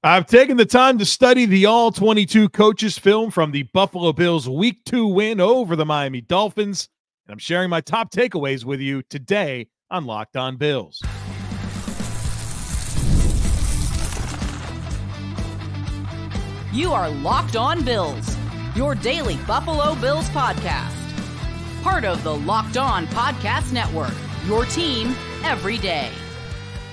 I've taken the time to study the all-22 coaches film from the Buffalo Bills Week 2 win over the Miami Dolphins, and I'm sharing my top takeaways with you today on Locked On Bills. You are Locked On Bills, your daily Buffalo Bills podcast. Part of the Locked On Podcast Network, your team every day.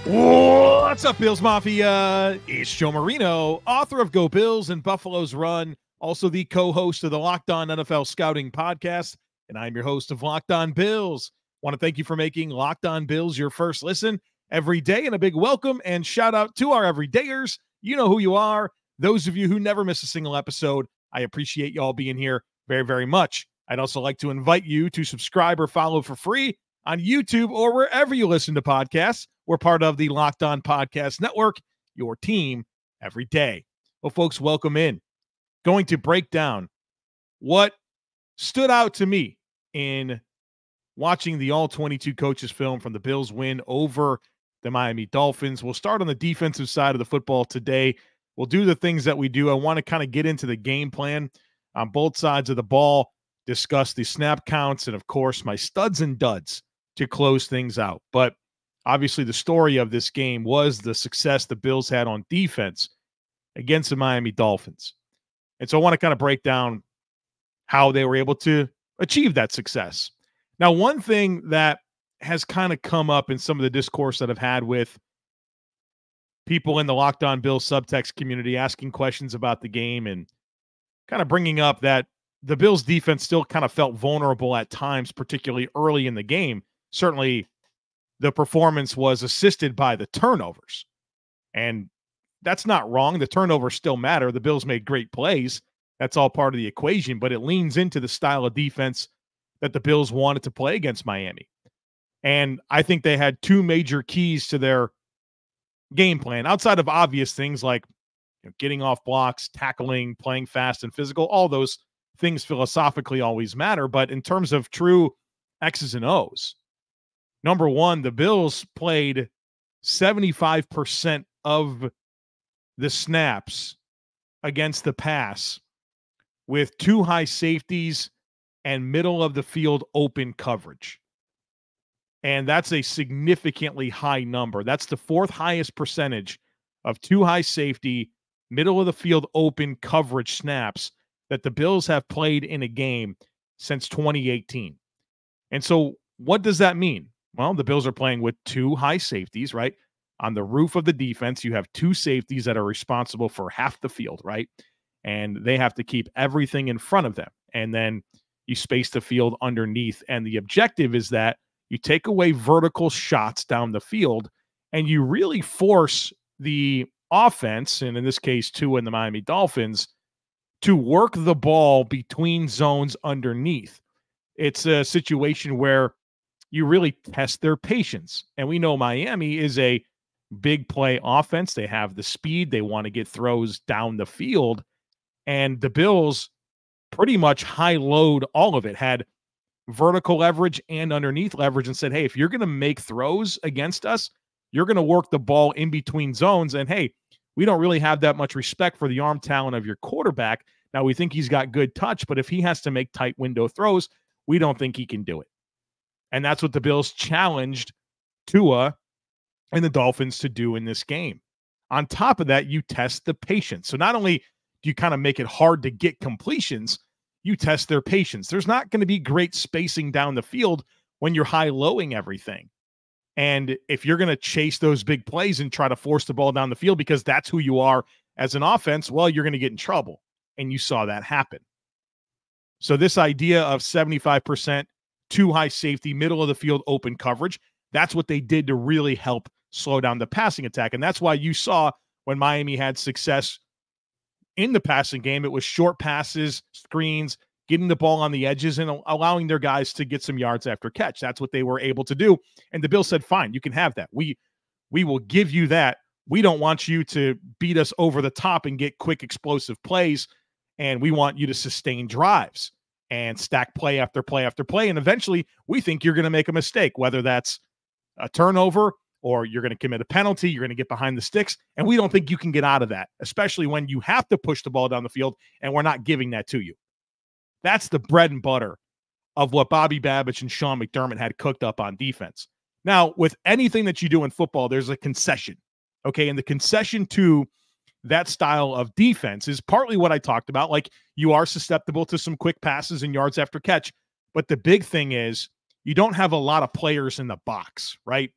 What's up, Bills Mafia? It's Joe Marino, author of Go Bills and Buffalo's Run, also the co-host of the Locked On NFL Scouting Podcast, and I'm your host of Locked On Bills. Want to thank you for making Locked On Bills your first listen every day, and a big welcome and shout out to our everydayers. You know who you are. Those of you who never miss a single episode, I appreciate y'all being here very, very much. I'd also like to invite you to subscribe or follow for free on YouTube or wherever you listen to podcasts. We're part of the Locked On Podcast Network, your team every day. Well, folks, welcome in. Going to break down what stood out to me in watching the all-22 coaches film from the Bills win over the Miami Dolphins. We'll start on the defensive side of the football today. We'll do the things that we do. I want to kind of get into the game plan on both sides of the ball, discuss the snap counts, and, of course, my studs and duds to close things out. But obviously, the story of this game was the success the Bills had on defense against the Miami Dolphins. And so I want to kind of break down how they were able to achieve that success. Now, one thing that has kind of come up in some of the discourse that I've had with people in the Locked On Bills subtext community asking questions about the game and kind of bringing up that the Bills defense still kind of felt vulnerable at times, particularly early in the game. Certainly, the performance was assisted by the turnovers. And that's not wrong. The turnovers still matter. The Bills made great plays. That's all part of the equation, but it leans into the style of defense that the Bills wanted to play against Miami. And I think they had two major keys to their game plan, outside of obvious things like getting off blocks, tackling, playing fast and physical. All those things philosophically always matter. But in terms of true X's and O's, number one, the Bills played 75% of the snaps against the pass with two high safeties and middle of the field open coverage. And that's a significantly high number. That's the fourth highest percentage of two high safety, middle of the field open coverage snaps that the Bills have played in a game since 2018. And so what does that mean? Well, the Bills are playing with two high safeties, right? On the roof of the defense, you have two safeties that are responsible for half the field, right? And they have to keep everything in front of them. And then you space the field underneath. And the objective is that you take away vertical shots down the field and you really force the offense, and in this case, Tua and the Miami Dolphins, to work the ball between zones underneath. It's a situation where you really test their patience. And we know Miami is a big play offense. They have the speed. They want to get throws down the field. And the Bills pretty much high-load all of it, had vertical leverage and underneath leverage, and said, hey, if you're going to make throws against us, you're going to work the ball in between zones. And, hey, we don't really have that much respect for the arm talent of your quarterback. Now, we think he's got good touch, but if he has to make tight window throws, we don't think he can do it. And that's what the Bills challenged Tua and the Dolphins to do in this game. On top of that, you test the patience. So not only do you kind of make it hard to get completions, you test their patience. There's not going to be great spacing down the field when you're high-lowing everything. And if you're going to chase those big plays and try to force the ball down the field because that's who you are as an offense, well, you're going to get in trouble. And you saw that happen. So this idea of 75% two high safety, middle of the field open coverage, that's what they did to really help slow down the passing attack. And that's why you saw when Miami had success in the passing game, it was short passes, screens, getting the ball on the edges and allowing their guys to get some yards after catch. That's what they were able to do. And the Bills said, fine, you can have that. We will give you that. We don't want you to beat us over the top and get quick explosive plays. And we want you to sustain drives and stack play after play after play. And eventually we think you're going to make a mistake, whether that's a turnover or you're going to commit a penalty, you're going to get behind the sticks, and we don't think you can get out of that, especially when you have to push the ball down the field, and we're not giving that to you. That's the bread and butter of what Bobby Babich and Sean McDermott had cooked up on defense. Now, with anything that you do in football, there's a concession, okay? And the concession to that style of defense is partly what I talked about. Like, you are susceptible to some quick passes and yards after catch, but the big thing is you don't have a lot of players in the box, right?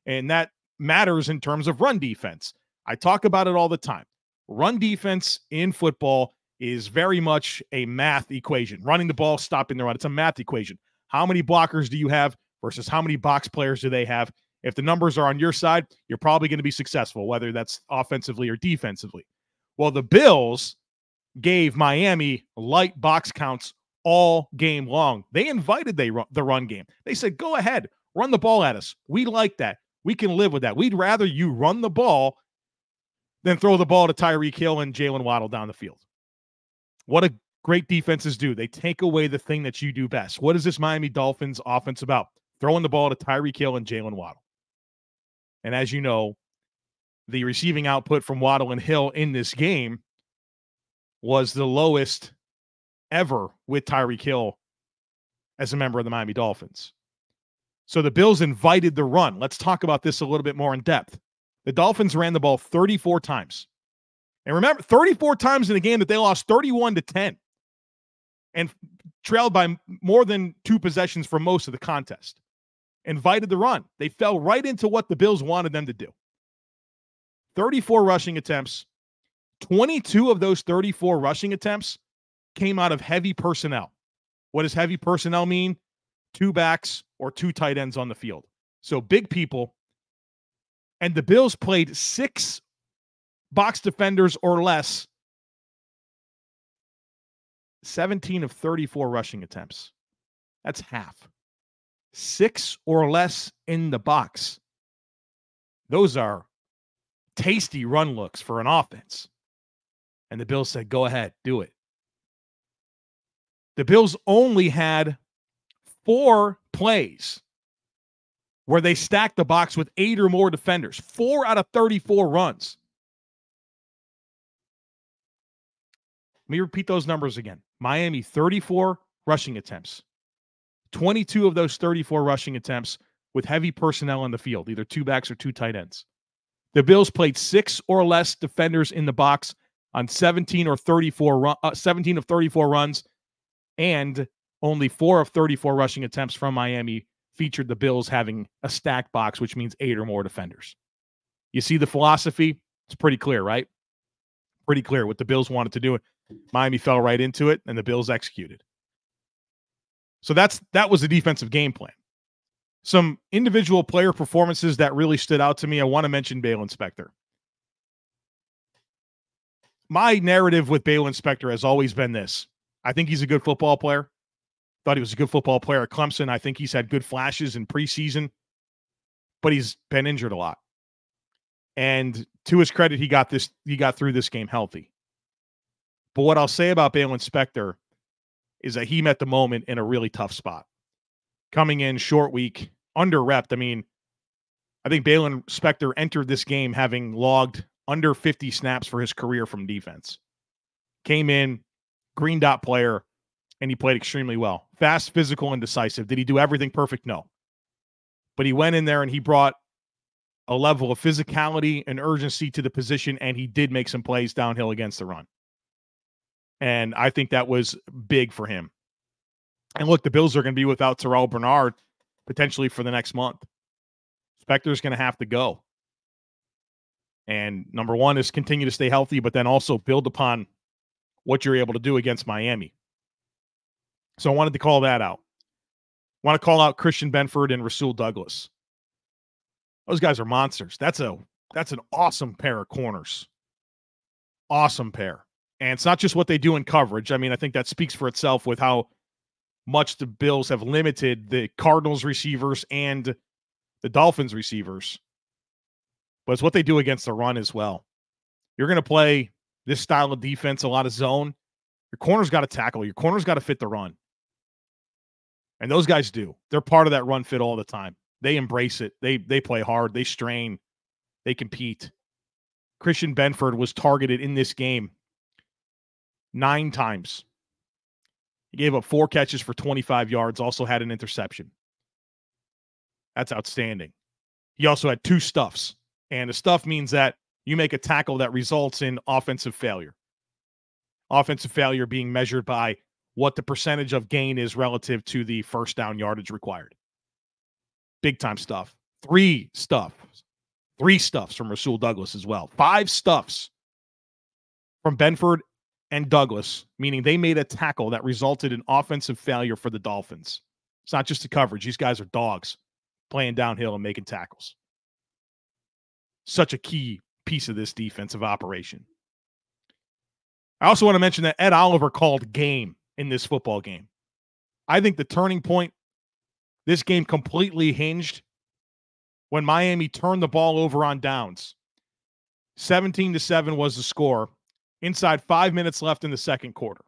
And that matters in terms of run defense. I talk about it all the time. Run defense in football is very much a math equation. Running the ball, stopping the run. It's a math equation. How many blockers do you have versus how many box players do they have? If the numbers are on your side, you're probably going to be successful, whether that's offensively or defensively. Well, the Bills gave Miami light box counts all game long. They invited the run game. They said, go ahead, run the ball at us. We like that. We can live with that. We'd rather you run the ball than throw the ball to Tyreek Hill and Jaylen Waddle down the field. What do great defenses do? They take away the thing that you do best. What is this Miami Dolphins offense about? Throwing the ball to Tyreek Hill and Jaylen Waddle. And as you know, the receiving output from Waddle and Hill in this game was the lowest ever with Tyreek Hill as a member of the Miami Dolphins. So the Bills invited the run. Let's talk about this a little bit more in depth. The Dolphins ran the ball 34 times. And remember, 34 times in a game that they lost 31-10 and trailed by more than 2 possessions for most of the contest. Invited the run. They fell right into what the Bills wanted them to do. 34 rushing attempts. 22 of those 34 rushing attempts came out of heavy personnel. What does heavy personnel mean? 2 backs or 2 tight ends on the field. So big people. And the Bills played 6 box defenders or less. 17 of 34 rushing attempts. That's half. 6 or less in the box. Those are tasty run looks for an offense. And the Bills said, go ahead, do it. The Bills only had 4 plays where they stacked the box with 8 or more defenders. 4 out of 34 runs. Let me repeat those numbers again. Miami, 34 rushing attempts. 22 of those 34 rushing attempts with heavy personnel on the field, either 2 backs or 2 tight ends. The Bills played 6 or less defenders in the box on 17 of 34 runs, and only 4 of 34 rushing attempts from Miami featured the Bills having a stacked box, which means 8 or more defenders. You see the philosophy? It's pretty clear, right? Pretty clear what the Bills wanted to do. Miami fell right into it, and the Bills executed. So that was the defensive game plan. Some individual player performances that really stood out to me. I want to mention Baylon Spector. My narrative with Baylon Spector has always been this. I think he's a good football player. Thought he was a good football player at Clemson. I think he's had good flashes in preseason, but he's been injured a lot. And to his credit, he got through this game healthy. But what I'll say about Baylon Spector is that he met the moment in a really tough spot. Coming in short week, under-repped. I mean, I think Baylon Spector entered this game having logged under 50 snaps for his career from defense. Came in, green dot player, and he played extremely well. Fast, physical, and decisive. Did he do everything perfect? No. But he went in there and he brought a level of physicality and urgency to the position, and he did make some plays downhill against the run. And I think that was big for him. And look, the Bills are going to be without Terrel Bernard potentially for the next month. Spector's going to have to go. And number one is continue to stay healthy, but then also build upon what you're able to do against Miami. So I wanted to call that out. I want to call out Christian Benford and Rasul Douglas. Those guys are monsters. That's an awesome pair of corners. Awesome pair. And it's not just what they do in coverage. I mean, I think that speaks for itself with how much the Bills have limited the Cardinals receivers and the Dolphins receivers. But it's what they do against the run as well. You're going to play this style of defense, a lot of zone. Your corner's got to tackle. Your corner's got to fit the run. And those guys do. They're part of that run fit all the time. They embrace it. They play hard. They strain. They compete. Christian Benford was targeted in this game 9 times. He gave up 4 catches for 25 yards, also had an interception. That's outstanding. He also had 2 stuffs. And a stuff means that you make a tackle that results in offensive failure. Offensive failure being measured by what the percentage of gain is relative to the first down yardage required. Big time stuff. 3 stuffs. 3 stuffs from Rasul Douglas as well. 5 stuffs from Benford and Douglas, meaning they made a tackle that resulted in offensive failure for the Dolphins. It's not just the coverage. These guys are dogs playing downhill and making tackles. Such a key piece of this defensive operation. I also want to mention that Ed Oliver called game in this football game. I think the turning point, this game completely hinged when Miami turned the ball over on downs. 17-7 was the score. Inside 5 minutes left in the second quarter.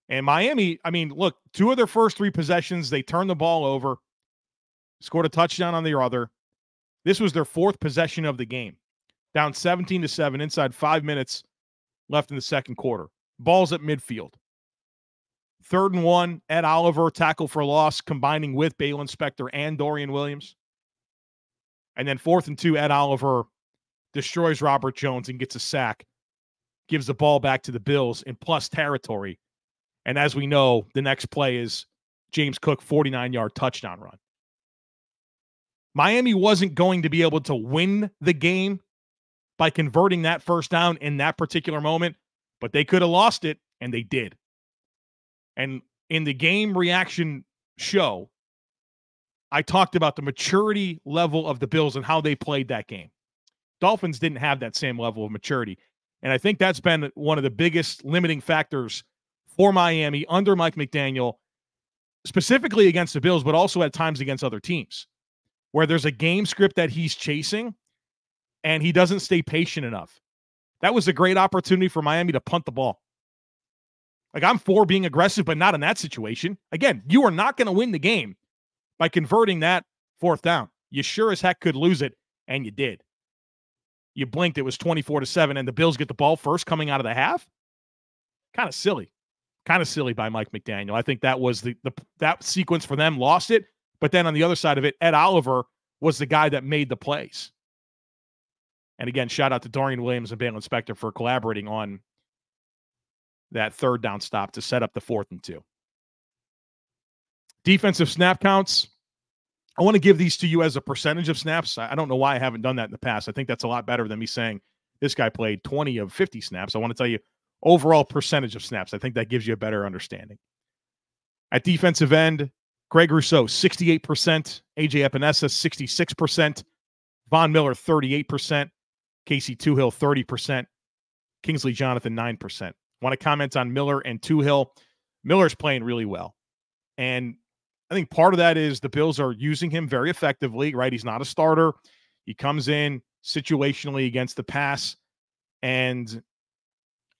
And Miami, I mean, look, 2 of their first 3 possessions, they turned the ball over, scored a touchdown on the other. This was their 4th possession of the game. Down 17-7, inside 5 minutes left in the second quarter. Ball's at midfield. 3rd and 1, Ed Oliver, tackle for loss, combining with Baylon Spector and Dorian Williams. And then 4th and 2, Ed Oliver destroys Robert Jones and gets a sack, gives the ball back to the Bills in plus territory. And as we know, the next play is James Cook 49-yard touchdown run. Miami wasn't going to be able to win the game by converting that first down in that particular moment, but they could have lost it, and they did. And in the game reaction show, I talked about the maturity level of the Bills and how they played that game. Dolphins didn't have that same level of maturity. And I think that's been one of the biggest limiting factors for Miami under Mike McDaniel, specifically against the Bills, but also at times against other teams, where there's a game script that he's chasing and he doesn't stay patient enough. That was a great opportunity for Miami to punt the ball. Like, I'm for being aggressive, but not in that situation. Again, you are not going to win the game by converting that 4th down. You sure as heck could lose it, and you did. You blinked, it was 24-7, and the Bills get the ball first coming out of the half? Kind of silly. Kind of silly by Mike McDaniel. I think that was that sequence for them, lost it. But then on the other side of it, Ed Oliver was the guy that made the plays. And again, shout out to Dorian Williams and Baylon Spector for collaborating on that 3rd down stop to set up the 4th and 2. Defensive snap counts. I want to give these to you as a percentage of snaps. I don't know why I haven't done that in the past. I think that's a lot better than me saying this guy played 20 of 50 snaps. I want to tell you overall percentage of snaps. I think that gives you a better understanding. At defensive end, Greg Rousseau, 68%. A.J. Epinesa, 66%. Von Miller, 38%. Casey Toohill, 30%. Kingsley Jonathan, 9%. Want to comment on Miller and Toohill. Miller's playing really well. And I think part of that is the Bills are using him very effectively, right? He's not a starter. He comes in situationally against the pass. And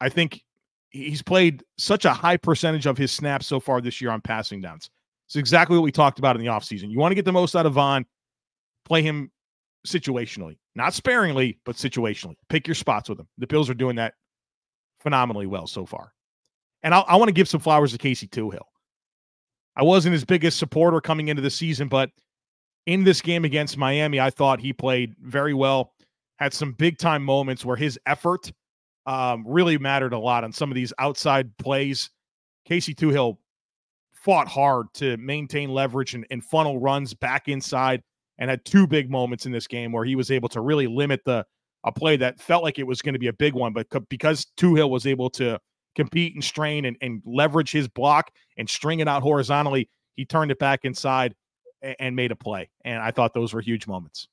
I think he's played such a high percentage of his snaps so far this year on passing downs. It's exactly what we talked about in the offseason. You want to get the most out of Von, play him situationally. Not sparingly, but situationally. Pick your spots with him. The Bills are doing that phenomenally well so far. And I want to give some flowers to Casey Toohill. I wasn't his biggest supporter coming into the season, but in this game against Miami, I thought he played very well. Had some big-time moments where his effort really mattered a lot on some of these outside plays. Casey Toohill fought hard to maintain leverage and funnel runs back inside, and had 2 big moments in this game where he was able to really limit a play that felt like it was going to be a big one, but because Toohill was able to compete and strain and leverage his block and string it out horizontally, he turned it back inside and made a play. And I thought those were huge moments.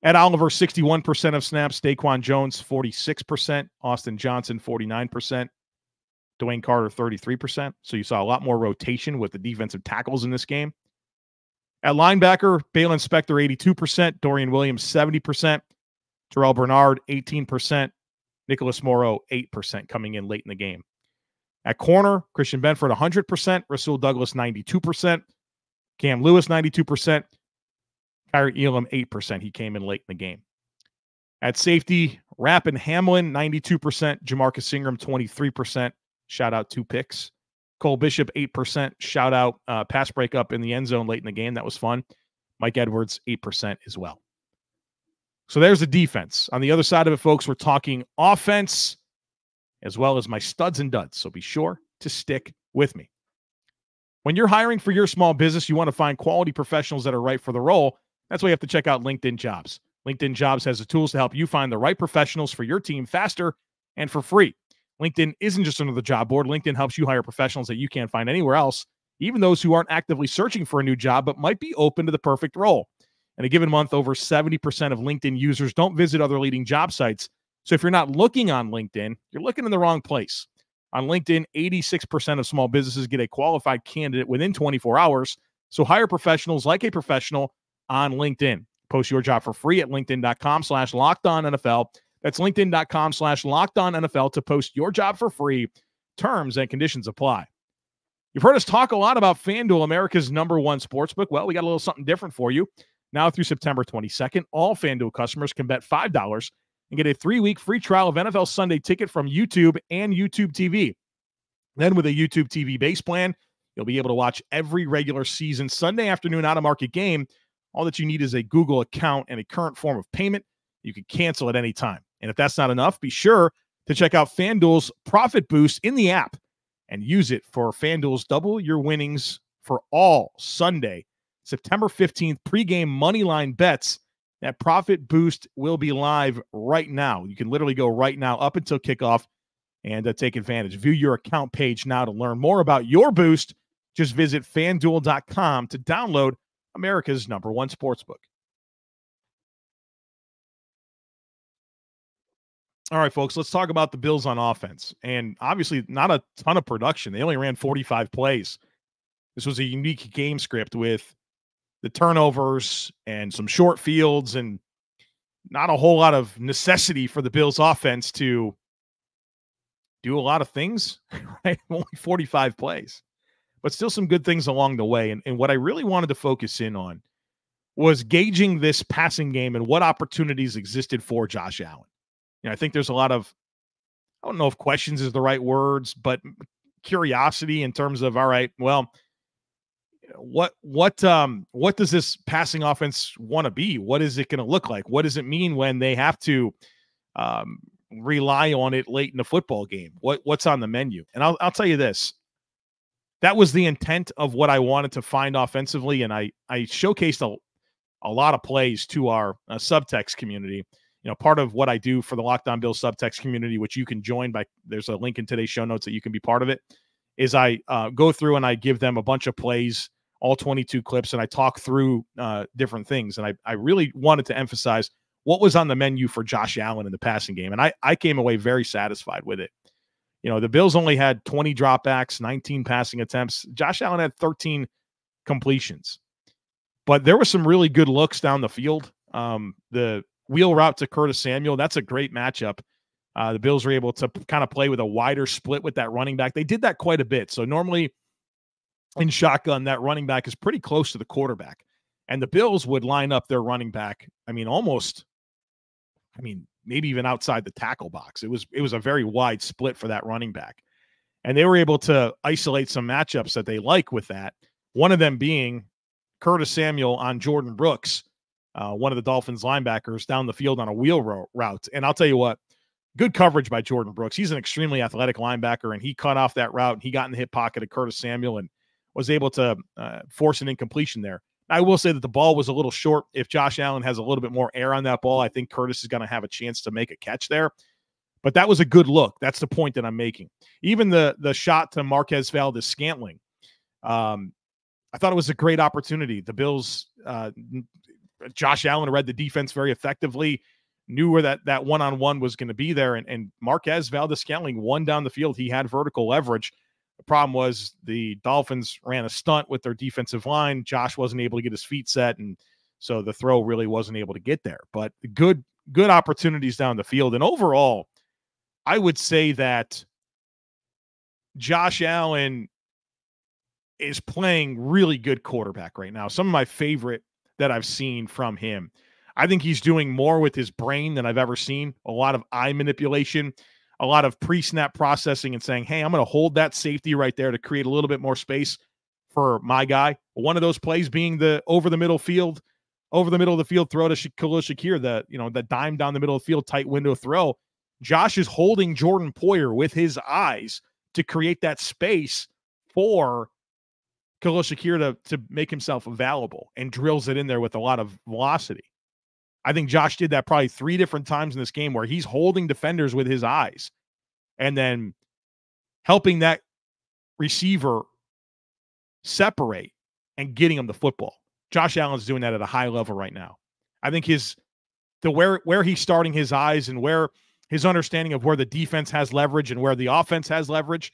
Ed Oliver, 61% of snaps. Daquan Jones, 46%. Austin Johnson, 49%. Dwayne Carter, 33%. So you saw a lot more rotation with the defensive tackles in this game. At linebacker, Baylon Spector, 82%. Dorian Williams, 70%. Terrel Bernard, 18%. Nicholas Morrow, 8% coming in late in the game. At corner, Christian Benford, 100%. Rasul Douglas, 92%. Cam Lewis, 92%. Kyrie Elam, 8%. He came in late in the game. At safety, Rapp and Hamlin, 92%. Jamarcus Ingram, 23%. Shout out 2 picks. Cole Bishop, 8%. Shout out pass breakup in the end zone late in the game. That was fun. Mike Edwards, 8% as well. So there's the defense. On the other side of it, folks, we're talking offense as well as my studs and duds. So be sure to stick with me. When you're hiring for your small business, you want to find quality professionals that are right for the role. That's why you have to check out LinkedIn Jobs. LinkedIn Jobs has the tools to help you find the right professionals for your team faster and for free. LinkedIn isn't just another job board. LinkedIn helps you hire professionals that you can't find anywhere else, even those who aren't actively searching for a new job but might be open to the perfect role. In a given month, over 70% of LinkedIn users don't visit other leading job sites. So if you're not looking on LinkedIn, you're looking in the wrong place. On LinkedIn, 86% of small businesses get a qualified candidate within 24 hours. So hire professionals like a professional on LinkedIn. Post your job for free at linkedin.com/LockedOnNFL. That's linkedin.com/LockedOnNFL to post your job for free. Terms and conditions apply. You've heard us talk a lot about FanDuel, America's #1 sportsbook. Well, we got a little something different for you. Now through September 22nd, all FanDuel customers can bet $5 and get a 3-week free trial of NFL Sunday Ticket from YouTube and YouTube TV. Then with a YouTube TV base plan, you'll be able to watch every regular season Sunday afternoon out-of-market game. All that you need is a Google account and a current form of payment. You can cancel at any time. And if that's not enough, be sure to check out FanDuel's Profit Boost in the app and use it for FanDuel's Double Your Winnings for all Sunday, September 15th pregame moneyline bets. That Profit Boost will be live right now. You can literally go right now up until kickoff and take advantage. View your account page now to learn more about your boost. Just visit FanDuel.com to download America's #1 sportsbook. All right, folks, let's talk about the Bills on offense. And obviously not a ton of production. They only ran 45 plays. This was a unique game script with the turnovers and some short fields and not a whole lot of necessity for the Bills offense to do a lot of things, right? Only 45 plays, but still some good things along the way. And what I really wanted to focus in on was gauging this passing game and what opportunities existed for Josh Allen. You know, I think there's a lot of, I don't know if questions is the right words, but curiosity in terms of, all right, well, what does this passing offense want to be? What is it going to look like? What does it mean when they have to rely on it late in the football game? What's on the menu? And I'll tell you this. That was the intent of what I wanted to find offensively, and I showcased a lot of plays to our subtext community. You know, part of what I do for the Locked On Bills subtext community, which you can join by, there's a link in today's show notes that you can be part of it, is I go through and I give them a bunch of plays, all 22 clips, and I talk through different things. And I really wanted to emphasize what was on the menu for Josh Allen in the passing game. And I came away very satisfied with it. You know, the Bills only had 20 dropbacks, 19 passing attempts. Josh Allen had 13 completions. But there were some really good looks down the field. The wheel route to Curtis Samuel, that's a great matchup. The Bills were able to kind of play with a wider split with that running back. They did that quite a bit. So normally in shotgun, that running back is pretty close to the quarterback. And the Bills would line up their running back, maybe even outside the tackle box. It was a very wide split for that running back. And they were able to isolate some matchups that they like with that. One of them being Curtis Samuel on Jordan Brooks, one of the Dolphins linebackers down the field on a wheel route. And I'll tell you what, good coverage by Jordan Brooks. He's an extremely athletic linebacker, and he cut off that route, and he got in the hip pocket of Curtis Samuel and was able to force an incompletion there. I will say that the ball was a little short. If Josh Allen has a little bit more air on that ball, I think Curtis is going to have a chance to make a catch there. But that was a good look. That's the point that I'm making. Even the shot to Marquez Valdes-Scantling, I thought it was a great opportunity. The Bills, Josh Allen read the defense very effectively, knew where that one-on-one was going to be there, and Marquez Valdes-Scantling won down the field. He had vertical leverage. The problem was the Dolphins ran a stunt with their defensive line. Josh wasn't able to get his feet set, and so the throw really wasn't able to get there. But good opportunities down the field. And overall, I would say that Josh Allen is playing really good quarterback right now. Some of my favorite that I've seen from him. I think he's doing more with his brain than I've ever seen. A lot of eye manipulation, a lot of pre-snap processing and saying, hey, I'm going to hold that safety right there to create a little bit more space for my guy. One of those plays being the over the middle of the field throw to Khalil Shakir, the dime down the middle of the field, tight window throw. Josh is holding Jordan Poyer with his eyes to create that space for Khalil Shakir to make himself available, and drills it in there with a lot of velocity. I think Josh did that probably 3 different times in this game where he's holding defenders with his eyes and then helping that receiver separate and getting him the football. Josh Allen's doing that at a high level right now. I think where he's starting his eyes and where his understanding of where the defense has leverage and where the offense has leverage,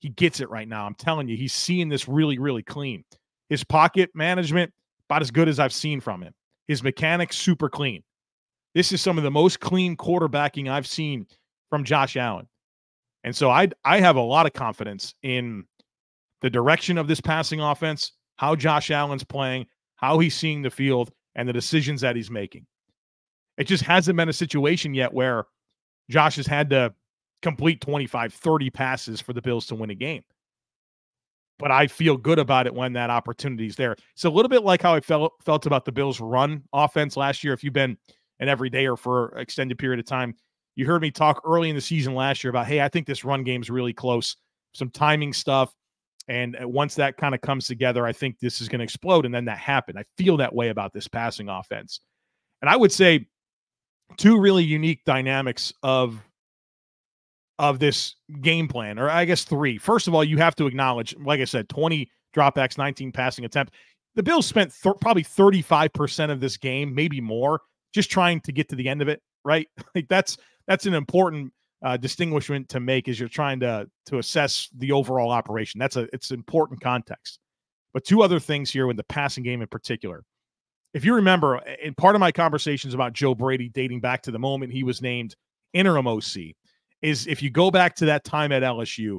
he gets it right now. I'm telling you, he's seeing this really, really clean. His pocket management, about as good as I've seen from him. His mechanics, super clean. This is some of the most clean quarterbacking I've seen from Josh Allen. And so I have a lot of confidence in the direction of this passing offense, how Josh Allen's playing, how he's seeing the field, and the decisions that he's making. It just hasn't been a situation yet where Josh has had to complete 25, 30 passes for the Bills to win a game. But I feel good about it when that opportunity is there. It's a little bit like how I felt about the Bills' run offense last year. If you've been an everydayer for an extended period of time, you heard me talk early in the season last year about, hey, I think this run game is really close. Some timing stuff. And once that kind of comes together, I think this is going to explode. And then that happened. I feel that way about this passing offense. And I would say 2 really unique dynamics of this game plan, or I guess 3. First of all, you have to acknowledge, like I said, 20 dropbacks, 19 passing attempts. The Bills spent probably 35% of this game, maybe more, just trying to get to the end of it, right? Like that's an important distinguishment to make as you're trying to assess the overall operation. It's important context. But 2 other things here with the passing game in particular. If you remember, in part of my conversations about Joe Brady dating back to the moment he was named interim OC, is if you go back to that time at LSU,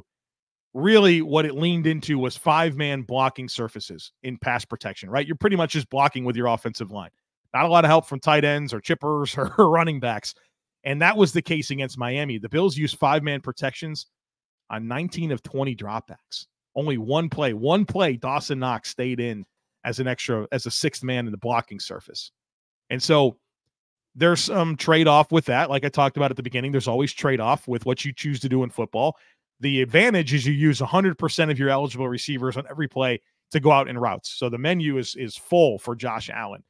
really what it leaned into was 5-man blocking surfaces in pass protection, right? You're pretty much just blocking with your offensive line. Not a lot of help from tight ends or chippers or running backs. And that was the case against Miami. The Bills used 5-man protections on 19 of 20 dropbacks. Only one play, Dawson Knox stayed in as a 6th man in the blocking surface. And so there's some trade-off with that. Like I talked about at the beginning, there's always trade-off with what you choose to do in football. The advantage is you use 100% of your eligible receivers on every play to go out in routes. So the menu is full for Josh Allen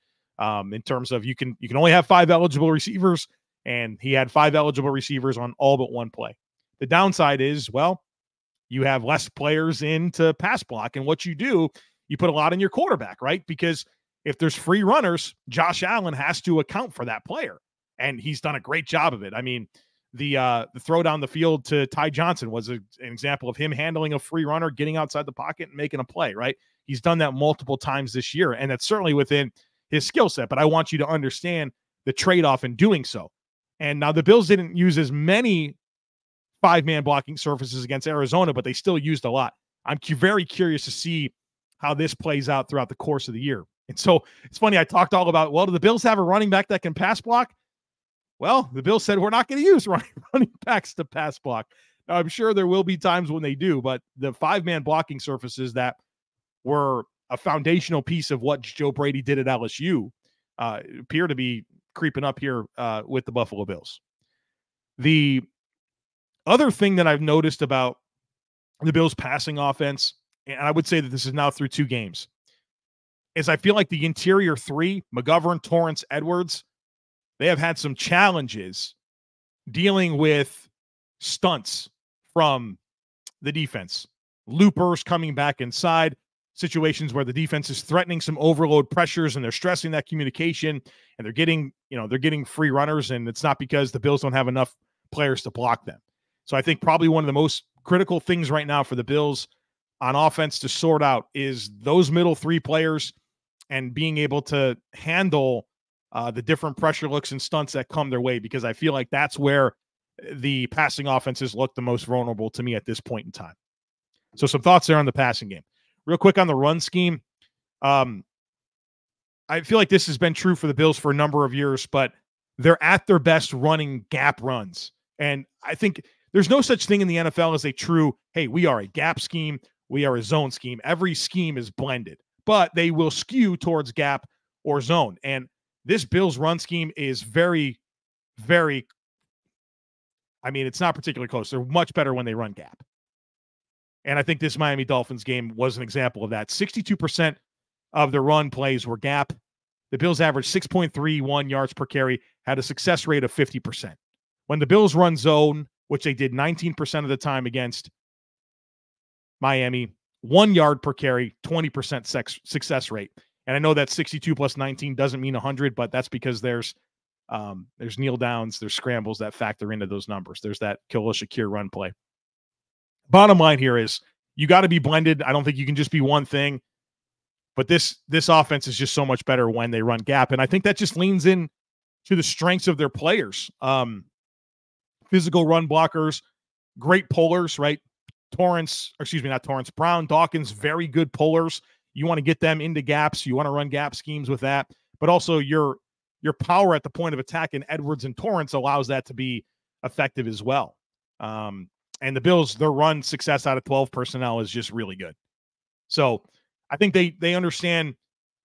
in terms of you can only have 5 eligible receivers, and he had 5 eligible receivers on all but one play. The downside is, well, you have less players in to pass block, and what you do, you put a lot in your quarterback, right? Because if there's free runners, Josh Allen has to account for that player, and he's done a great job of it. I mean, the throw down the field to Ty Johnson was an example of him handling a free runner, getting outside the pocket and making a play, right? He's done that multiple times this year, and that's certainly within his skill set, but I want you to understand the trade-off in doing so. And now the Bills didn't use as many 5-man blocking surfaces against Arizona, but they still used a lot. I'm very curious to see how this plays out throughout the course of the year. And so it's funny, I talked all about, well, do the Bills have a running back that can pass block? Well, the Bills said we're not going to use running backs to pass block. Now, I'm sure there will be times when they do, but the 5-man blocking surfaces that were a foundational piece of what Joe Brady did at LSU appear to be creeping up here with the Buffalo Bills. The other thing that I've noticed about the Bills passing offense, and I would say that this is now through 2 games, is I feel like the interior 3, McGovern, Torrance, Edwards, they have had some challenges dealing with stunts from the defense. Loopers coming back inside, situations where the defense is threatening some overload pressures and they're stressing that communication, and they're getting free runners, and it's not because the Bills don't have enough players to block them. So I think probably one of the most critical things right now for the Bills on offense to sort out is those middle 3 players and being able to handle the different pressure looks and stunts that come their way, because I feel like that's where the passing offenses look the most vulnerable to me at this point in time. So some thoughts there on the passing game. Real quick on the run scheme. I feel like this has been true for the Bills for a number of years, but they're at their best running gap runs. And I think there's no such thing in the NFL as a true, hey, we are a gap scheme, we are a zone scheme. Every scheme is blended, but they will skew towards gap or zone. And this Bills run scheme is very, very, I mean, it's not particularly close. They're much better when they run gap. And I think this Miami Dolphins game was an example of that. 62% of the run plays were gap. The Bills averaged 6.31 yards per carry, had a success rate of 50%. When the Bills run zone, which they did 19% of the time against Miami, 1 yard per carry, 20% success rate. And I know that 62 plus 19 doesn't mean 100, but that's because there's kneel downs, there's scrambles that factor into those numbers. There's that Khalil Shakir run play. Bottom line here is you got to be blended. I don't think you can just be one thing. But this offense is just so much better when they run gap. And I think that just leans in to the strengths of their players. Physical run blockers, great pullers, right? Brown, Dawkins, very good pullers. You want to get them into gaps. You want to run gap schemes with that. But also your power at the point of attack in Edwards and Torrance allows that to be effective as well. And the Bills, their run success out of 12 personnel is just really good. So I think they understand,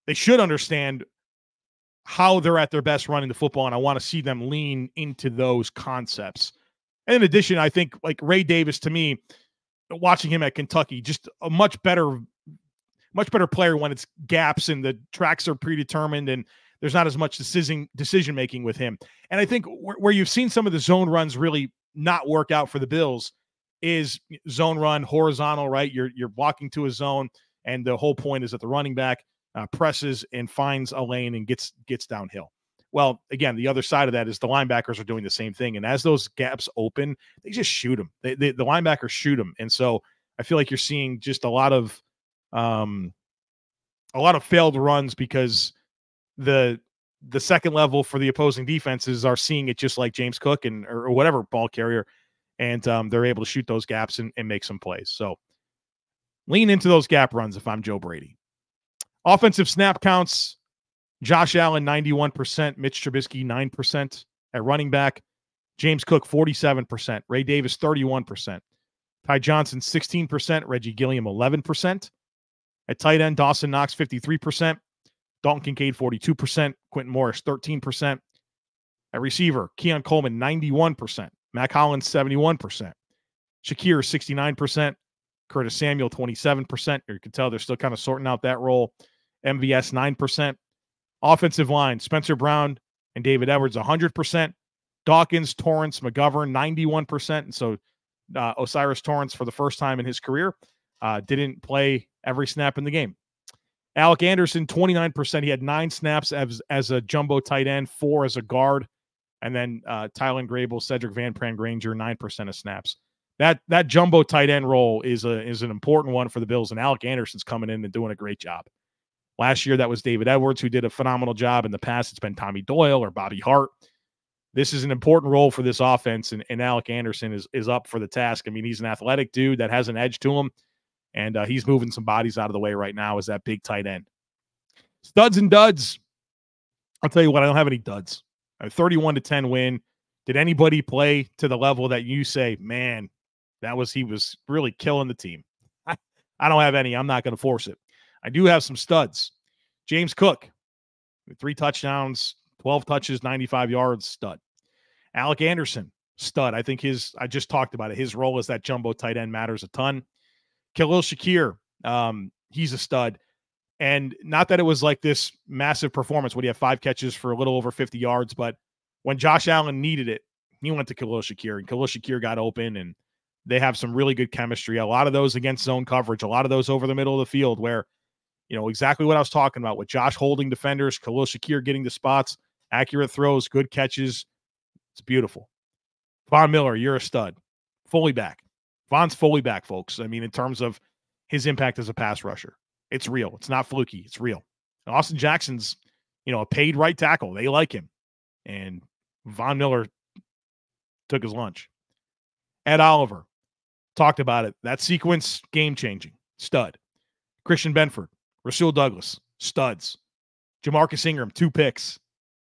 they should understand how they're at their best running the football, and I want to see them lean into those concepts. And in addition, I think like Ray Davis, to me, watching him at Kentucky, just a much better player when it's gaps and the tracks are predetermined and there's not as much decision making with him. And I think where you've seen some of the zone runs really not work out for the Bills is zone run horizontal, right? You're walking to a zone, and the whole point is that the running back presses and finds a lane and gets downhill. Well, again, the other side of that is the linebackers are doing the same thing. And as those gaps open, they just shoot them. The linebackers shoot them. And so I feel like you're seeing just a lot of failed runs because the second level for the opposing defenses are seeing it just like James Cook or whatever ball carrier. And they're able to shoot those gaps and make some plays. So lean into those gap runs if I'm Joe Brady. Offensive snap counts, Josh Allen, 91%, Mitch Trubisky, 9% at running back, James Cook, 47%, Ray Davis, 31%, Ty Johnson, 16%, Reggie Gilliam, 11%. At tight end, Dawson Knox, 53%, Dalton Kincaid, 42%, Quentin Morris, 13%. At receiver, Keon Coleman, 91%, Mac Hollins, 71%, Shakir, 69%, Curtis Samuel, 27%. You can tell they're still kind of sorting out that role. MVS, 9%. Offensive line, Spencer Brown and David Edwards, 100%. Dawkins, Torrance, McGovern, 91%. And so Osiris Torrance, for the first time in his career, didn't play every snap in the game. Alec Anderson, 29%. He had 9 snaps as a jumbo tight end, 4 as a guard. And then Tylen Grable, Cedric Van Pran-Granger, 9% of snaps. That jumbo tight end role is an important one for the Bills, and Alec Anderson's coming in and doing a great job. Last year, that was David Edwards, who did a phenomenal job. In the past, it's been Tommy Doyle or Bobby Hart. This is an important role for this offense, and Alec Anderson is up for the task. I mean, he's an athletic dude that has an edge to him, and he's moving some bodies out of the way right now as that big tight end. Studs and duds. I'll tell you what, I don't have any duds. A 31-10 win. Did anybody play to the level that you say, man, he was really killing the team? I don't have any. I'm not going to force it. I do have some studs. James Cook, 3 touchdowns, 12 touches, 95 yards, stud. Alec Anderson, stud. I think I just talked about it. His role as that jumbo tight end matters a ton. Khalil Shakir, he's a stud. And not that it was like this massive performance when he had 5 catches for a little over 50 yards, but when Josh Allen needed it, he went to Khalil Shakir, and Khalil Shakir got open, and they have some really good chemistry. A lot of those against zone coverage, a lot of those over the middle of the field where, exactly what I was talking about with Josh holding defenders, Khalil Shakir getting the spots, accurate throws, good catches. It's beautiful. Von Miller, you're a stud. Fully back. Von's fully back, folks. I mean, in terms of his impact as a pass rusher. It's real. It's not fluky. It's real. Austin Jackson's, a paid right tackle. They like him. And Von Miller took his lunch. Ed Oliver, talked about it. That sequence, game-changing. Stud. Christian Benford, Rasul Douglas, studs. Jamarcus Ingram, 2 picks,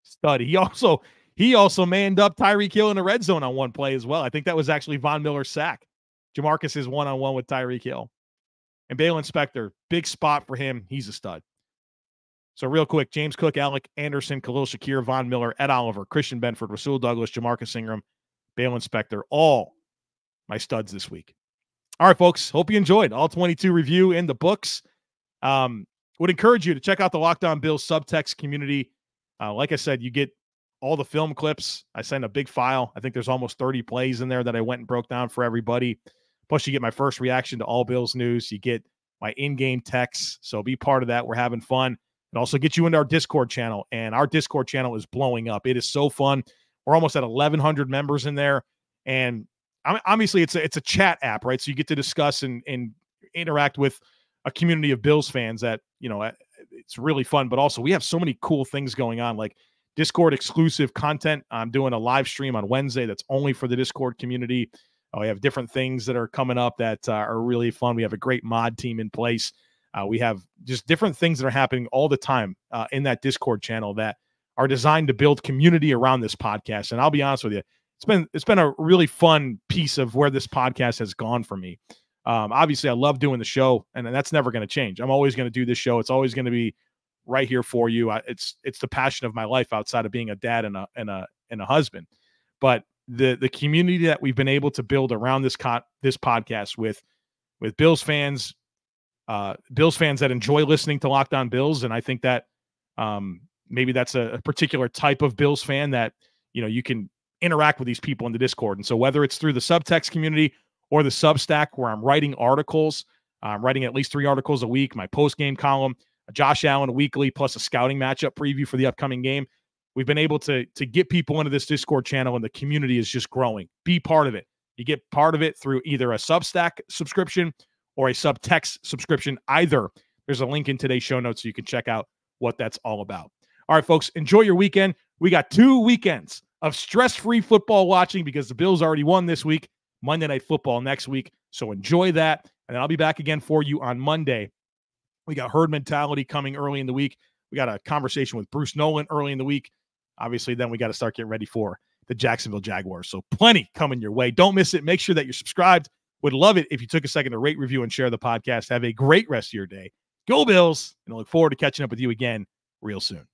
stud. He also manned up Tyreek Hill in the red zone on one play as well. I think that was actually Von Miller's sack. Jamarcus is one-on-one with Tyreek Hill. And Baylon Spector, big spot for him. He's a stud. So real quick, James Cook, Alec Anderson, Khalil Shakir, Von Miller, Ed Oliver, Christian Benford, Rasul Douglas, Jamarcus Ingram, Baylon Spector, all my studs this week. All right, folks, hope you enjoyed. All 22 review in the books. Would encourage you to check out the Locked On Bills subtext community. Like I said, you get all the film clips. I send a big file. I think there's almost 30 plays in there that I went and broke down for everybody. Plus, you get my first reaction to all Bills news. You get my in-game texts. So be part of that. We're having fun. It also gets you into our Discord channel, and our Discord channel is blowing up. It is so fun. We're almost at 1,100 members in there, and obviously it's a chat app, right? So you get to discuss and interact with a community of Bills fans that, it's really fun. But also we have so many cool things going on, like Discord exclusive content. I'm doing a live stream on Wednesday that's only for the Discord community. We have different things that are coming up that are really fun. We have a great mod team in place. We have just different things that are happening all the time in that Discord channel that are designed to build community around this podcast. And I'll be honest with you, it's been a really fun piece of where this podcast has gone for me. Obviously, I love doing the show, and that's never going to change. I'm always going to do this show. It's always going to be right here for you. It's the passion of my life outside of being a dad and a husband. But the community that we've been able to build around this podcast with Bills fans that enjoy listening to Locked On Bills, and I think that maybe that's a particular type of Bills fan that you can interact with these people in the Discord. And so whether it's through the subtext community or the Substack, where I'm writing articles, I'm writing at least 3 articles a week, my post-game column, a Josh Allen weekly, plus a scouting matchup preview for the upcoming game. We've been able to get people into this Discord channel, and the community is just growing. Be part of it. You get part of it through either a Substack subscription or a subtext subscription. Either. There's a link in today's show notes so you can check out what that's all about. All right, folks, enjoy your weekend. We got 2 weekends of stress-free football watching because the Bills already won this week. Monday Night Football next week. So enjoy that. And then I'll be back again for you on Monday. We got herd mentality coming early in the week. We got a conversation with Bruce Nolan early in the week. Obviously, then we got to start getting ready for the Jacksonville Jaguars. So plenty coming your way. Don't miss it. Make sure that you're subscribed. Would love it if you took a second to rate, review, and share the podcast. Have a great rest of your day. Go Bills. And I look forward to catching up with you again real soon.